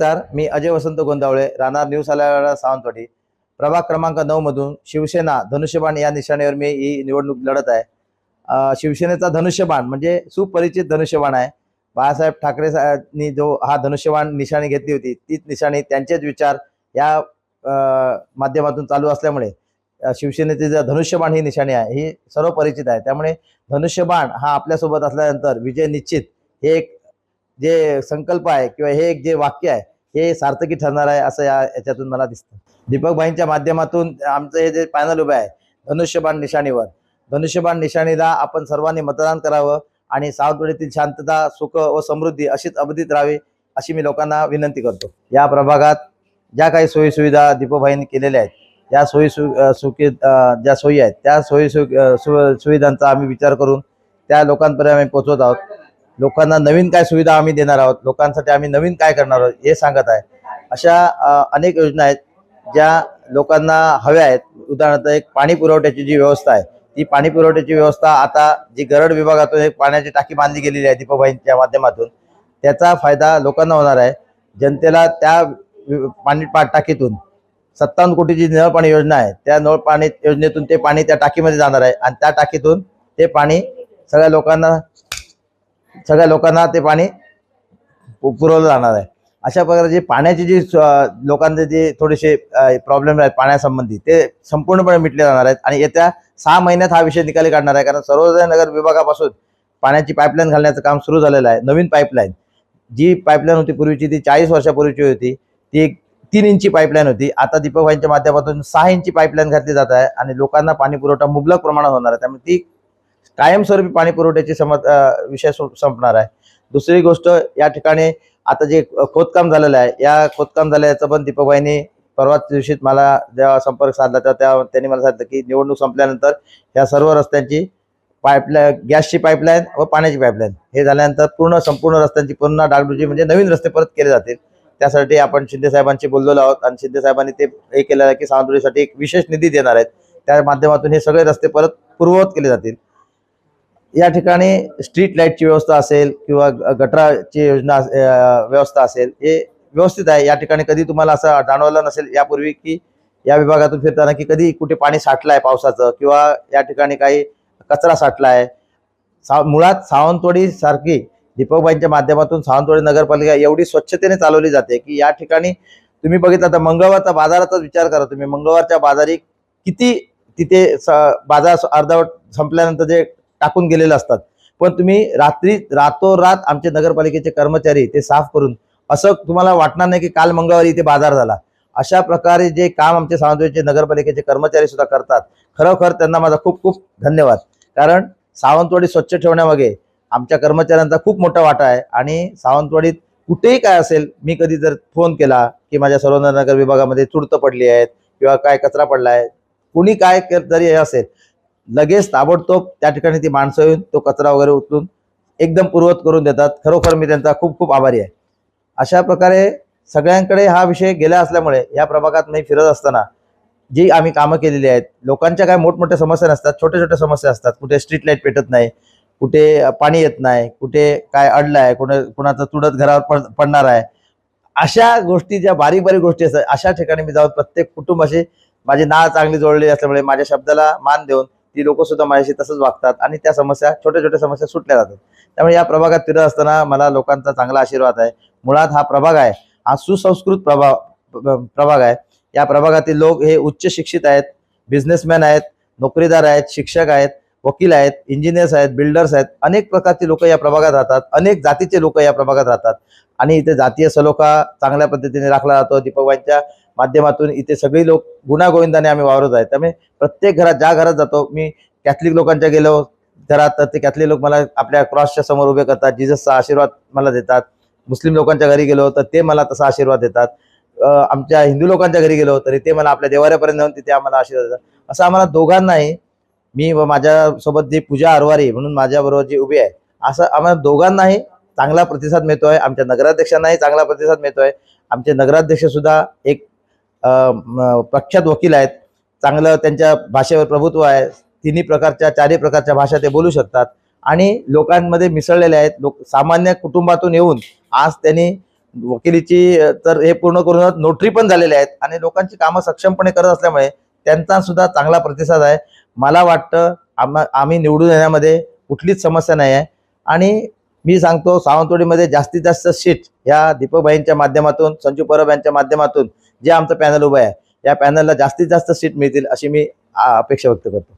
नमस्कार, मी अजय वसंत गोंदावळे, राहणार न्यू सालावाडा, सावंतवाडी, प्रभाग क्रमांक 9 मधून शिवसेना धनुष्यबाण या निशाणीवर मी ही निवडणूक लढत आहे. शिवसेनेचा धनुष्यबाण म्हणजे सुपरिचित धनुष्यबाण आहे. बाळासाहेब ठाकरेंनी जो हा धनुष्यबाण निशाणी घेतली होती, तीच निशाणी त्यांचेच विचार या माध्यमातून चालू असल्यामुळे शिवसेनेचे जे धनुष्यबाण ही निशाणी आहे ही सर्व परिचित आहे. त्यामुळे धनुष्यबाण हा आपल्यासोबत असल्यानंतर विजय निश्चित हे एक जे संकल्प आहे किंवा हे एक जे वाक्य आहे हे सार्थकी ठरणार आहे असं याच्यातून मला दिसतं. दीपक भाईंच्या माध्यमातून आमचं हे जे पॅनल उभे आहे धनुष्यबाण निशाणीवर, धनुष्यबाण निशाणीला आपण सर्वांनी मतदान करावं आणि सावंतवाडीतील शांतता, सुख व समृद्धी अशीच अबाधित राहावी अशी मी लोकांना विनंती करतो. या प्रभागात ज्या काही सोयी सुविधा दीपक भाईंनी केलेल्या आहेत, या ज्या सोयी आहेत त्या सुविधांचा आम्ही विचार करून त्या लोकांपर्यंत आम्ही पोहोचवत आहोत. लोकांना नवीन काय सुविधा आम्ही देणार आहोत, लोकांसाठी आम्ही नवीन काय करणार आहोत हे सांगत आहे. अशा अनेक योजना आहेत ज्या लोकांना हव्या आहेत. उदाहरणार्थ एक पाणी पुरवठ्याची जी व्यवस्था आहे, ती पाणी पुरवठ्याची व्यवस्था आता जी गरड विभागातून एक पाण्याची टाकी बांधली गेलेली आहे दीपकभाईंच्या माध्यमातून, त्याचा फायदा लोकांना होणार आहे. जनतेला त्या पाणी टाकीतून 57 कोटीची नळ पाणी योजना आहे, त्या नळ पाणी योजनेतून ते पाणी त्या टाकीमध्ये जाणार आहे आणि त्या टाकीतून ते पाणी सगळ्या लोकांना ते पाणी पुरवलं जाणार आहे. अशा प्रकारची पाण्याची जी लोकांचे जे थोडेसे प्रॉब्लेम आहेत पाण्यासंबंधी ते संपूर्णपणे मिटले जाणार आहेत आणि येत्या 6 महिन्यात हा विषय निकाली काढणार आहे. कारण सर्वोदय नगर विभागापासून पाण्याची पाईपलाईन घालण्याचं काम सुरू झालेलं आहे. नवीन पाईपलाईन, जी पाईपलाईन होती पूर्वीची ती 40 वर्षापूर्वीची होती, ती 3 इंची पाईपलाईन होती. आता दीपक भाईंच्या माध्यमातून 6 इंची पाईपलाईन घातली जात आहे आणि लोकांना पाणी पुरवठा मुबलक प्रमाणात होणार आहे. त्यामुळे ती कायमस्वरूपी पाणी पुरवठ्याची विषय संपणार आहे. दुसरी गोष्ट, या ठिकाणी आता जे खोदकाम झालेलं आहे, या खोदकाम झाल्याचं पण दीपकभाईंनी परवाच दिवशी मला जेव्हा संपर्क साधला तेव्हा त्यांनी मला सांगितलं की निवडणूक संपल्यानंतर या सर्व रस्त्यांची पाईपलाईन, गॅसची पाईपलाईन व पाण्याची पाईपलाईन हे झाल्यानंतर संपूर्ण रस्त्यांची पुन्हा डागडुजी म्हणजे नवीन रस्ते परत केले जातील. त्यासाठी आपण शिंदे साहेबांशी बोललेलो आहोत आणि शिंदे साहेबांनी ते हे केलेलं आहे की सावंतवाडीसाठी एक विशेष निधी देणार आहेत. त्या माध्यमातून हे सगळे रस्ते परत पूर्ववत केले जातील. या ठिकाणी स्ट्रीट लाईटची व्यवस्था असेल किंवा गटराची योजना व्यवस्था असेल हे व्यवस्थित आहे. या ठिकाणी कधी तुम्हाला असं जाणवलं नसेल यापूर्वी की या विभागातून फिरताना की कधी कुठे पाणी साठलं आहे पावसाचं किंवा या ठिकाणी काही कचरा साठला आहे. मुळात सावंतवाडी सारखी दीपकभाईंच्या माध्यमातून सावंतवाडी नगरपालिका एवढी स्वच्छतेने चालवली जाते की या ठिकाणी तुम्ही बघितलं तर मंगळवारचा बाजाराचा विचार करा तुम्ही. मंगळवारच्या बाजारी किती तिथे बाजार अर्धवट संपल्यानंतर जे टाकून गेलेले असतात, पण तुम्ही रातोरात आमचे नगरपालिकेचे कर्मचारी ते साफ करून असं तुम्हाला वाटणार नाही की काल मंगळवारी इथे बाजार झाला. अशा प्रकारे जे काम आमचे सावंतवाडीचे नगरपालिकेचे कर्मचारी सुद्धा करतात, खरोखर त्यांना माझा खूप खूप धन्यवाद. कारण सावंतवाडी स्वच्छ ठेवण्यामागे आमच्या कर्मचाऱ्यांचा खूप मोठा वाटा आहे. आणि सावंतवाडीत कुठेही काय असेल, मी कधी जर फोन केला की माझ्या सर्व नगर विभागामध्ये चुडतं पडली आहेत किंवा काय कचरा पडला आहे, कुणी काय जरी हे असेल, लगेच ताबडतोब त्या ठिकाणी ती माणसं येऊन तो कचरा वगैरे उचलून एकदम पूर्वत करून देतात. खरोखर मी त्यांचा खूप खूप आभारी आहे. अशा प्रकारे सगळ्यांकडे हा विषय गेला असल्यामुळे या प्रभागात मी फिरत असताना जी आम्ही कामं केलेली आहेत, लोकांच्या काय मोठमोठ्या समस्या नसतात, छोट्या छोट्या समस्या असतात. कुठे स्ट्रीट लाईट पेटत नाही, कुठे पाणी येत नाही, कुठे काय अडलं आहे, कुणाचं तुडत घरावर पडणार आहे, अशा गोष्टी ज्या बारीक बारीक गोष्टी असतात अशा ठिकाणी मी जाऊन प्रत्येक कुटुंबाशी माझी नाळ चांगली जोडलेली असल्यामुळे माझ्या शब्दाला मान देऊन ती लोक सुद्धा माझ्याशी तसंच वागतात आणि त्या समस्या छोट्या छोट्या समस्या सुटल्या जातात. त्यामुळे या प्रभागात फिरत असताना मला लोकांचा चांगला आशीर्वाद आहे. मुळात हा प्रभाग आहे हा सुसंस्कृत प्रभाग आहे. या प्रभागातील लोक हे उच्च शिक्षित आहेत, बिझनेसमॅन आहेत, नोकरीदार आहेत, शिक्षक आहेत, वकील आहेत, इंजिनियर्स आहेत, बिल्डर्स आहेत. अनेक प्रकारचे लोक या प्रभागात राहतात, अनेक जातीचे लोक या प्रभागात राहतात आणि इथे जातीय सलोखा चांगल्या पद्धतीने राखला जातो. दीपकभाईंच्या माध्यमातून इथे सगळी लोक गुणागोविंदाने आम्ही वावरत आहे. त्यामुळे प्रत्येक घरात ज्या घरात जातो मी, कॅथलिक लोकांच्या गेलो घरात तर ते कॅथलिक लोक मला आपल्या क्रॉसच्या समोर उभे करतात, जिजसचा आशीर्वाद मला देतात. मुस्लिम लोकांच्या घरी गेलो तर ते मला तसा आशीर्वाद देतात. आमच्या हिंदू लोकांच्या घरी गेलो तरी ते मला आपल्या देवाऱ्यापर्यंत जाऊन तिथे आम्हाला आशीर्वाद देतात. असं आम्हाला दोघांनाही, मी व माझ्यासोबत जी पूजा अरवारी म्हणून माझ्याबरोबर जी उभी आहे, असं आम्हाला दोघांनाही चांगला प्रतिसाद मिळतोय. आमच्या नगराध्यक्षांनाही चांगला प्रतिसाद मिळतोय. आमचे नगराध्यक्ष सुद्धा एक प्रख्यात वकील आहेत. चांगलं त्यांच्या भाषेवर प्रभुत्व आहे. चारही प्रकारच्या भाषा ते बोलू शकतात आणि लोकांमध्ये मिसळलेले आहेत. सामान्य कुटुंबातून येऊन आज त्यांनी वकिलीची तर हे पूर्ण करून नोटरी पण झालेले आहेत आणि लोकांची कामं सक्षमपणे करत असल्यामुळे त्यांचा सुद्धा चांगला प्रतिसाद आहे. मला वाटतं आम्ही निवडून येण्यामध्ये कुठलीच समस्या नाही आहे. आणि मी सांगतो, सावंतवाडीमध्ये जास्तीत जास्त सीट या दीपकभाईंच्या माध्यमातून, संजू परब यांच्या माध्यमातून जे आमचं पॅनल उभं आहे, या पॅनलला जास्तीत जास्त सीट मिळतील अशी मी अपेक्षा व्यक्त करतो.